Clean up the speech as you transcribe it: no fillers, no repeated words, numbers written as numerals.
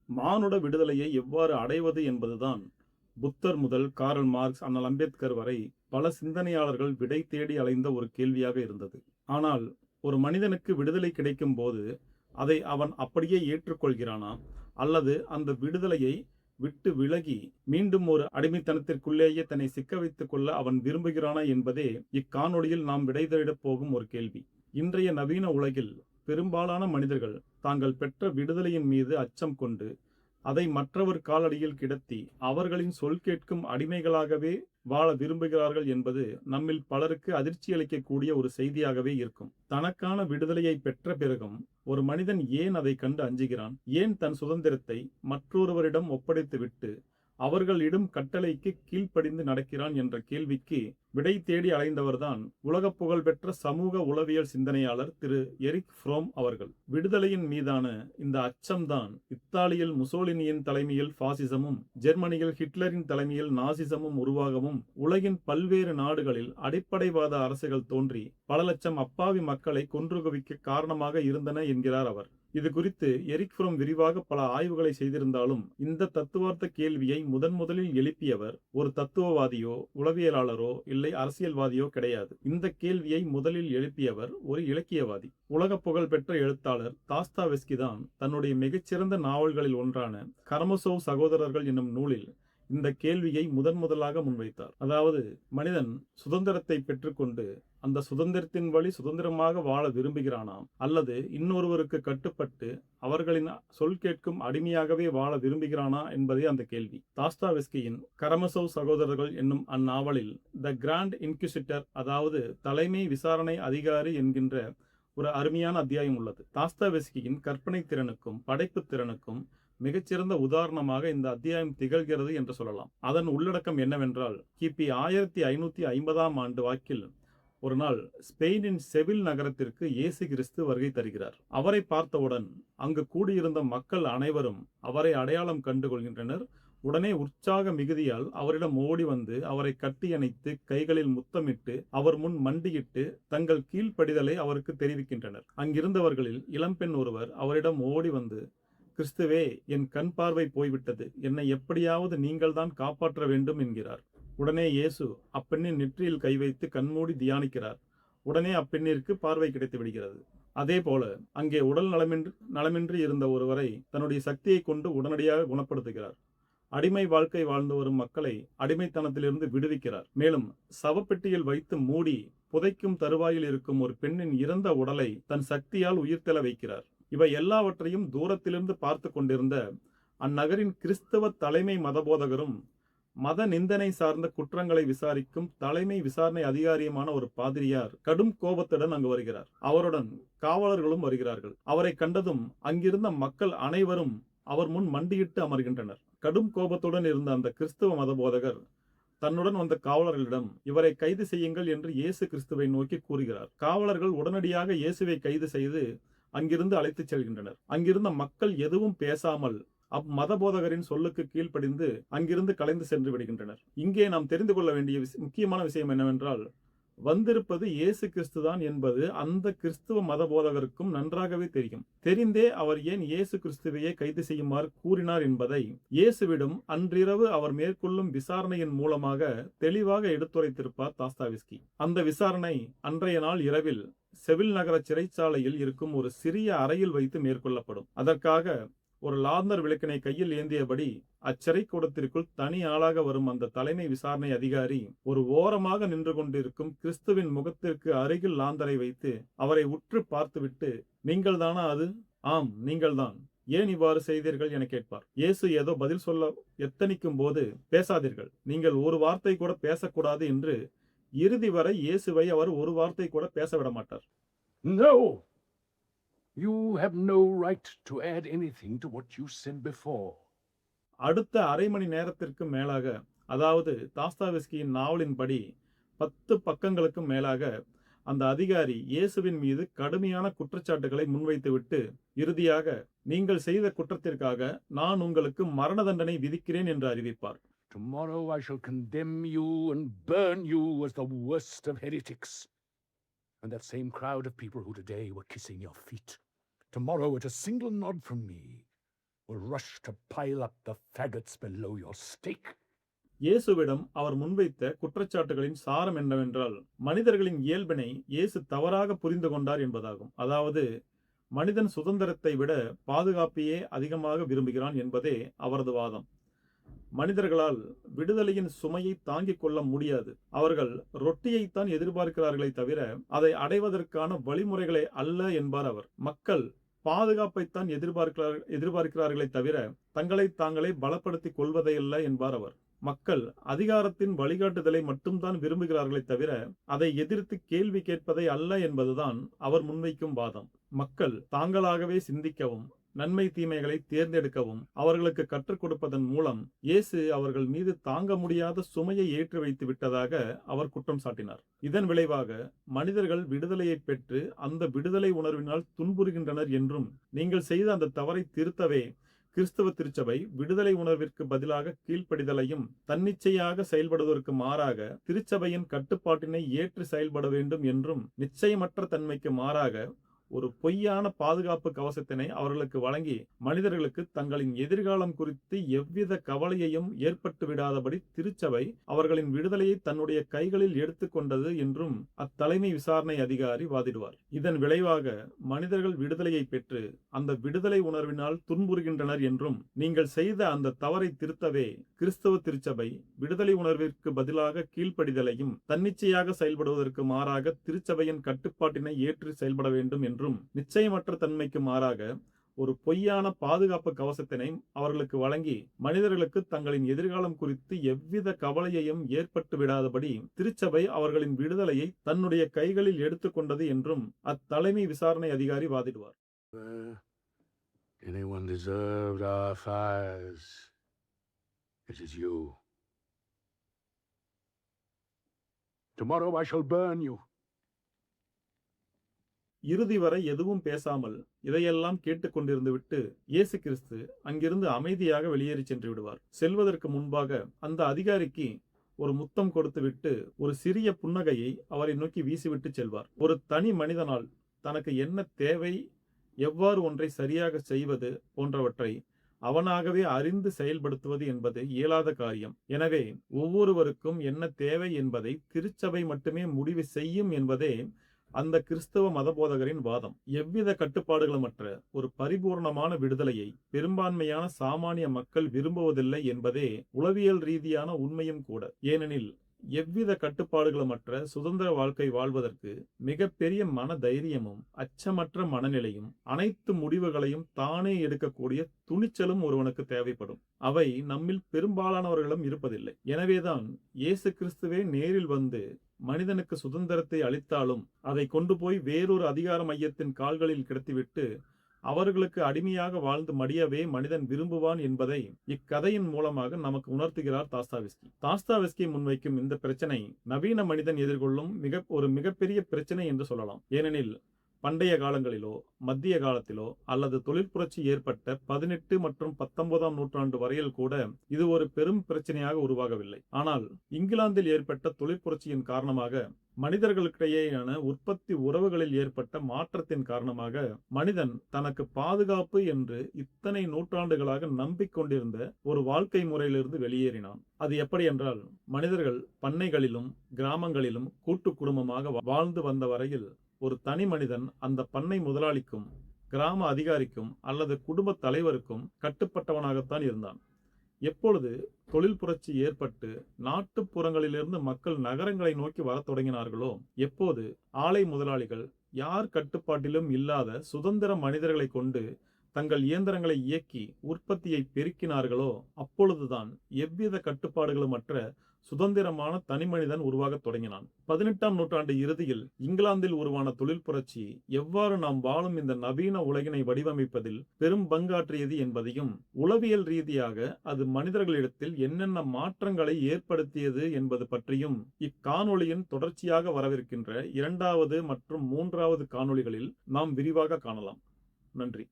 மானுட விடுதலையை எவ்வாறு அடைவது என்பதுதான் புத்தர் முதல் காரல் மார்க்ஸ், அண்ணல் அம்பேத்கர் வரை பல சிந்தனையாளர்கள் விடை தேடி அலைந்த ஒரு கேள்வியாக இருந்தது. ஆனால் ஒரு மனிதனுக்கு விடுதலை கிடைக்கும் போது அதை அவன் அப்படியே ஏற்றுக்கொள்கிறானா, அல்லது அந்த விடுதலையை விட்டு விலகி மீண்டும் ஒரு அடிமைத்தனத்திற்குள்ளேயே தன்னை சிக்க வைத்துக் கொள்ள அவன் விரும்புகிறானா என்பதே இக்காணொளியில் நாம் விடை தேடப் போகும் ஒரு கேள்வி. இன்றைய நவீன உலகில் பெரும்பாலான மனிதர்கள் தாங்கள் பெற்ற விடுதலையின் மீது அச்சம் கொண்டு அதை மற்றவர் காலடியில் கிடத்தி அவர்களின் சொல் கேட்கும் அடிமைகளாகவே வாழ விரும்புகிறார்கள் என்பது நம்மில் பலருக்கு அதிர்ச்சி அளிக்கக்கூடிய ஒரு செய்தியாகவே இருக்கும். தனக்கான விடுதலையை பெற்ற பிறகும் ஒரு மனிதன் ஏன் அதை கண்டு அஞ்சுகிறான்? ஏன் தன் சுதந்திரத்தை மற்றொருவரிடம் ஒப்படைத்துவிட்டு அவர்களிடும் கட்டளைக்கு கீழ்ப்படிந்து நடக்கிறான் என்ற கேள்விக்கு விடை தேடி அலைந்தவர்தான் உலக புகழ்பெற்ற சமூக உளவியல் சிந்தனையாளர் திரு எரிக் ஃப்ரோம் அவர்கள். விடுதலையின் மீதான இந்த அச்சம்தான் இத்தாலியில் முசோலினியின் தலைமையில் பாசிசமும், ஜெர்மனியில் ஹிட்லரின் தலைமையில் நாசிசமும் உருவாகவும், உலகின் பல்வேறு நாடுகளில் அடிப்படைவாத அரசுகள் தோன்றி பல லட்சம் அப்பாவி மக்களை கொன்று குவிக்க காரணமாக இருந்தன என்கிறார் அவர். இது குறித்து எரிக் ஃப்ரோம் விரிவாக பல ஆய்வுகளை செய்திருந்தாலும் இந்த தத்துவார்த்த கேள்வியை முதலில் எழுப்பியவர் ஒரு தத்துவவாதியோ, உளவியலாளரோ இல்லை அரசியல்வாதியோ கிடையாது. இந்த கேள்வியை முதலில் எழுப்பியவர் ஒரு இலக்கியவாதி. உலக புகழ்பெற்ற எழுத்தாளர் தாஸ்தாவெஸ்கி தான் தன்னுடைய மிகச்சிறந்த நாவல்களில் ஒன்றான கரமசோவ் சகோதரர்கள் என்னும் நூலில் இந்த கேள்வியை முதலாக முன்வைத்தார். அதாவது, மனிதன் சுதந்திரத்தை பெற்றுக்கொண்டு அந்த சுதந்திரத்தின் வழி சுதந்திரமாக வாழ விரும்புகிறானாம், அல்லது இன்னொருவருக்கு கட்டுப்பட்டு அவர்களின் சொல் கேட்கும் அடிமையாகவே வாழ விரும்புகிறானா என்பதே அந்த கேள்வி. தாஸ்தாவெஸ்கியின் கரமசோவ் சகோதரர்கள் என்னும் அந்நாவலில் த கிராண்ட் இன்குசிட்டர், அதாவது தலைமை விசாரணை அதிகாரி என்கின்ற ஒரு அருமையான அத்தியாயம் உள்ளது. தாஸ்தாவெஸ்கியின் கற்பனை திறனுக்கும் படைப்பு திறனுக்கும் மிகச்சிறந்த உதாரணமாக இந்த அத்தியாயம் திகழ்கிறது என்று சொல்லலாம். அதன் உள்ளடக்கம் என்னவென்றால், கிபி 1550ஆம் ஆண்டு வாக்கில் ஒரு நாள் ஸ்பெயினின் செவில் நகரத்திற்கு இயேசு கிறிஸ்து வருகை தருகிறார். அவரை பார்த்தவுடன் அங்கு கூடியிருந்த மக்கள் அனைவரும் அவரை அடையாளம் கண்டு கொள்கின்றனர். உடனே உற்சாக மிகுதியால் அவரிடம் ஓடி வந்து அவரை கட்டியணைத்து கைகளில் முத்தமிட்டு அவர் முன் மண்டியிட்டு தங்கள் கீழ்ப்படிதலை அவருக்கு தெரிவிக்கின்றனர். அங்கிருந்தவர்களில் இளம்பெண் ஒருவர் அவரிடம் ஓடி வந்து, கிறிஸ்துவே, என் கண் பார்வை போய்விட்டது, என்னை எப்படியாவது நீங்கள்தான் காப்பாற்ற வேண்டும் என்கிறார். உடனே இயேசு அப்பெண்ணின் நெற்றியில் கை வைத்து கண்மூடி தியானிக்கிறார். உடனே அப்பெண்ணிற்கு பார்வை கிடைத்து விடுகிறது. அதே போல அங்கே உடல் நலமின்றி இருந்த ஒருவரை தன்னுடைய சக்தியை கொண்டு உடனடியாக குணப்படுத்துகிறார். அடிமை வாழ்க்கை வாழ்ந்து வரும் மக்களை அடிமைத்தனத்திலிருந்து விடுவிக்கிறார். மேலும் சவப்பெட்டியில் வைத்து மூடி புதைக்கும் தருவாயில் இருக்கும் ஒரு பெண்ணின் இறந்த உடலை தன் சக்தியால் உயிர்த்தெழ வைக்கிறார். இவை எல்லாவற்றையும் தூரத்திலிருந்து பார்த்து கொண்டிருந்த அந்நகரின் கிறிஸ்தவ தலைமை மதபோதகரும் மத நிந்தனை சார்ந்த குற்றங்களை விசாரிக்கும் தலைமை விசாரணை அதிகாரியுமான ஒரு பாதிரியார் கடும் கோபத்துடன் அங்கு வருகிறார். அவருடன் காவலர்களும் வருகிறார்கள். அவரை கண்டதும் அங்கிருந்த மக்கள் அனைவரும் அவர் முன் மண்டியிட்டு அமர்கின்றனர். கடும் கோபத்துடன் இருந்த அந்த கிறிஸ்தவ மதபோதகர் தன்னுடன் வந்த காவலர்களிடம் இவரை கைது செய்யுங்கள் என்று இயேசு கிறிஸ்துவை நோக்கி கூறுகிறார். காவலர்கள் உடனடியாக இயேசுவை கைது செய்து அங்கிருந்து அழைத்துச் செல்கின்றனர். அங்கிருந்த மக்கள் எதுவும் பேசாமல் அம்மதபோதகரின் சொல்லுக்கு கீழ்ப்படிந்து அங்கிருந்து கலைந்து சென்று விடுகின்றனர். இங்கே நாம் தெரிந்து கொள்ள வேண்டிய முக்கியமான விஷயம் என்னவென்றால், வந்திருப்பது இயேசு கிறிஸ்துதான் என்பது அந்த கிறிஸ்துவ மதபோதகருக்கும் நன்றாகவே தெரியும். தெரிந்தே அவர் ஏன் இயேசு கிறிஸ்துவையே கைது செய்யுமாறு கூறினார் என்பதை இயேசுவிடம் அன்றிரவு அவர் மேற்கொள்ளும் விசாரணையின் மூலமாக தெளிவாக எடுத்துரைத்திருப்பார் தாஸ்தாவெஸ்கி. அந்த விசாரணை அன்றைய நாள் இரவில் செவில் நகர சிறைச்சாலையில் இருக்கும் ஒரு சிறிய அறையில் வைத்து மேற்கொள்ளப்படும். அதற்காக ஒரு லாந்தர் விளக்கினை கையில் ஏந்தியபடி அச்சிறை கூடத்திற்குள் தனி ஆளாக வரும் அந்த தலைமை விசாரணை அதிகாரி ஒரு ஓரமாக நின்று கொண்டிருக்கும் கிறிஸ்துவின் முகத்திற்கு அருகில் லாந்தரை வைத்து அவரை உற்று பார்த்துவிட்டு, நீங்கள் தானா அது? ஆம், நீங்கள்தான். ஏன் இவ்வாறு செய்தீர்கள் என கேட்பார். இயேசு ஏதோ பதில் சொல்ல எத்தனிக்கும் போது, பேசாதீர்கள், நீங்கள் ஒரு வார்த்தை கூட பேசக்கூடாது என்று இறுதி வரை இயேசுவை அவர் ஒரு வார்த்தை கூட பேச விட மாட்டார். No! You have no right to add anything to what you said before. அடுத்த அரை மணி நேரத்திற்கு மேலாக, அதாவது தாஸ்தாவெஸ்கியின் நாவலின்படி 10 பக்கங்களுக்கு மேலாக அந்த அதிகாரி இயேசுவின் மீது கடுமையான குற்றச்சாட்டுகளை முன்வைத்துவிட்டு இறுதியாக, நீங்கள் செய்த குற்றத்திற்காக நான் உங்களுக்கு மரண தண்டனை விதிக்கிறேன் என்று அறிவிப்பார். Tomorrow I shall condemn you and burn you as the worst of heretics. And that same crowd of people who today were kissing your feet, tomorrow at a single nod from me will rush to pile up the faggots below your stake. இயேசுவிடம் அவர் முன்வைத்த குற்றச்சாட்டுகளின் சாரம் என்னவென்றால், மனிதர்களின் இயல்பினை இயேசு தவறாக புரிந்து கொண்டார் என்பதாகும். அதாவது, மனிதன் சுதந்திரத்தை விட பாதுகாப்பையே அதிகமாக விரும்புகிறான் என்பதே அவரது வாதம். மனிதர்களால் விடுதலையின் சுமையை தாங்கிக் கொள்ள முடியாது. அவர்கள் ரொட்டியைத்தான் எதிர்பார்க்கிறார்களே தவிர அதை அடைவதற்கான வழிமுறைகளை அல்ல என்பார் அவர். மக்கள் பாதுகாப்பைத்தான் எதிர்பார்க்கிறார்களே தவிர தங்களை தாங்களே பலப்படுத்திக் கொள்வதையல்ல என்பார் அவர். மக்கள் அதிகாரத்தின் வழிகாட்டுதலை மட்டும்தான் விரும்புகிறார்களே தவிர அதை எதிர்த்து கேள்வி கேட்பதை அல்ல என்பதுதான் அவர் முன்வைக்கும் வாதம். மக்கள் தாங்களாகவே சிந்திக்கவும் நன்மை தீமைகளை தேர்ந்தெடுக்கவும் அவர்களுக்கு கற்றுக் கொடுப்பதன் மூலம் இயேசு அவர்கள் மீது தாங்க முடியாத சுமையை ஏற்றி வைத்து விட்டதாக அவர் குற்றம் சாட்டினார். இதன் விளைவாக மனிதர்கள் விடுதலையை பெற்று அந்த விடுதலை உணர்வினால் துன்புறுகின்றனர் என்றும், நீங்கள் செய்த அந்த தவறை திருத்தவே கிறிஸ்தவ திருச்சபை விடுதலை உணர்விற்கு பதிலாக கீழ்ப்படிதலையும் தன்னிச்சையாக செயல்படுவதற்கு மாறாக திருச்சபையின் கட்டுப்பாட்டினை ஏற்று செயல்பட வேண்டும் என்றும், நிச்சயமற்ற தன்மைக்கு மாறாக ஒரு பொய்யான பாதுகாப்பு கவசத்தினை அவர்களுக்கு வழங்கி மனிதர்களுக்கு தங்களின் எதிர்காலம் குறித்து எவ்வித கவலையையும் ஏற்பட்டு விடாதபடி திருச்சபை அவர்களின் விடுதலையை தன்னுடைய கைகளில் எடுத்துக்கொண்டது என்றும் அத்தலைமை விசாரணை அதிகாரி வாதிடுவார். இதன் விளைவாக மனிதர்கள் விடுதலையை பெற்று அந்த விடுதலை உணர்வினால் துன்புறுகின்றனர் என்றும், நீங்கள் செய்த அந்த தவறை திருத்தவே கிறிஸ்தவ திருச்சபை விடுதலை உணர்விற்கு பதிலாக கீழ்ப்படிதலையும் தன்னிச்சையாக செயல்படுவதற்கு மாறாக திருச்சபையின் கட்டுப்பாட்டினை ஏற்று செயல்பட வேண்டும் என்றும், நிச்சயமற்ற தன்மைக்கு மாறாக ஒரு பொய்யான பாதுகாப்பு கவசத்தினை அவர்களுக்கு வழங்கி மனிதர்களுக்கு தங்களின் எதிர்காலம் குறித்து எவ்வித கவலையையும் ஏற்பட்டு விடாதபடி திருச்சபை அவர்களின் விடுதலையை தன்னுடைய கைகளில் எடுத்துக்கொண்டது என்றும் அத்தலைமை விசாரணை அதிகாரி வாதிடுவார். Anyone deserved our fires? It is you. Tomorrow I shall burn you. இறுதி வரை எதுவும் பேசாமல் இதையெல்லாம் கேட்டுக்கொண்டிருந்து விட்டு இயேசு கிறிஸ்து அங்கிருந்து அமைதியாக வெளியேறி சென்று விடுவார். செல்வதற்கு முன்பாக அந்த அதிகாரிக்கு ஒரு முத்தம் கொடுத்து விட்டு ஒரு சிறிய புன்னகையை அவரை நோக்கி வீசிவிட்டு செல்வார். ஒரு தனி மனிதனால் தனக்கு என்ன தேவை, எவ்வாறு ஒன்றை சரியாக செய்வது போன்றவற்றை அவனாகவே அறிந்து செயல்படுத்துவது என்பது இயலாத காரியம். எனவே ஒவ்வொருவருக்கும் என்ன தேவை என்பதை திருச்சபை மட்டுமே முடிவு செய்யும் என்பதே அந்த கிறிஸ்தவ மதபோதகரின் வாதம். எவ்வித கட்டுப்பாடுகளுமற்ற ஒரு பரிபூர்ணமான விடுதலையை பெரும்பான்மையான சாமானிய மக்கள் விரும்புவதில்லை என்பதே உளவியல் ரீதியான உண்மையும் கூட. ஏனெனில் எவ்வித கட்டுப்பாடுகளுமற்ற சுதந்திர வாழ்க்கை வாழ்வதற்கு மிகப்பெரிய மன தைரியமும் அச்சமற்ற மனநிலையும் அனைத்து முடிவுகளையும் தானே எடுக்கக்கூடிய துணிச்சலும் ஒருவனுக்கு தேவைப்படும். அவை நம்மில் பெரும்பாலானவர்களும் இருப்பதில்லை. எனவேதான் இயேசு கிறிஸ்துவே நேரில் வந்து மனிதனுக்கு சுதந்திரத்தை அளித்தாலும் அதை கொண்டு போய் வேறொரு அதிகார மையத்தின் கால்களில் கிடத்திவிட்டு அவர்களுக்கு அடிமையாக வாழ்ந்து மடியவே மனிதன் விரும்புவான் என்பதை இக்கதையின் மூலமாக நமக்கு உணர்த்துகிறார் தாஸ்தாவெஸ்கி. தாஸ்தாவெஸ்கி முன்வைக்கும் இந்த பிரச்சனை நவீன மனிதன் எதிர்கொள்ளும் மிகப்பெரிய பிரச்சனை என்று சொல்லலாம். ஏனெனில் பண்டைய காலங்களிலோ மத்திய காலத்திலோ அல்லது தொழிற்புரட்சி ஏற்பட்ட 18 மற்றும் 19ஆம் நூற்றாண்டு வரையில் கூட இது ஒரு பெரும் பிரச்சனையாக உருவாகவில்லை. ஆனால் இங்கிலாந்தில் ஏற்பட்ட தொழிற்புரட்சியின் காரணமாக மனிதர்களுக்கிடையேயான உற்பத்தி உறவுகளில் ஏற்பட்ட மாற்றத்தின் காரணமாக மனிதன் தனக்கு பாதுகாப்பு என்று இத்தனை நூற்றாண்டுகளாக நம்பிக்கொண்டிருந்த ஒரு வாழ்க்கை முறையிலிருந்து வெளியேறினான். அது எப்படி என்றால், மனிதர்கள் பண்ணைகளிலும் கிராமங்களிலும் கூட்டு குடும்பமாக வாழ்ந்து வந்த வரையில் ஒரு தனி மனிதன் அந்த பண்ணை முதலாளிக்கும் கிராம அதிகாரிக்கும் அல்லது குடும்ப தலைவருக்கும் கட்டுப்பட்டவனாகத்தான் இருந்தான். எப்பொழுது தொழில் புரட்சி ஏற்பட்டு நாட்டுப்புறங்களிலிருந்து மக்கள் நகரங்களை நோக்கி வரத் தொடங்கினார்களோ, எப்போது ஆலை முதலாளிகள் யார் கட்டுப்பாட்டிலும் இல்லாத சுதந்திர மனிதர்களை கொண்டு தங்கள் இயந்திரங்களை இயக்கி உற்பத்தியை பெருக்கினார்களோ, அப்பொழுதுதான் எவ்வித கட்டுப்பாடுகளுமற்ற சுதந்திரமான தனிமனிதன் உருவாகத் தொடங்கினான். 18ஆம் நூற்றாண்டு இறுதியில் இங்கிலாந்தில் உருவான தொழில் புரட்சி எவ்வாறு நாம் வாழும் இந்த நவீன உலகினை வடிவமைப்பதில் பெரும் பங்காற்றியது என்பதையும், உளவியல் ரீதியாக அது மனிதர்களிடத்தில் என்னென்ன மாற்றங்களை ஏற்படுத்தியது என்பது பற்றியும் இக்காணொளியின் தொடர்ச்சியாக வரவிருக்கின்ற 2வது மற்றும் 3வது காணொளிகளில் நாம் விரிவாக காணலாம். நன்றி.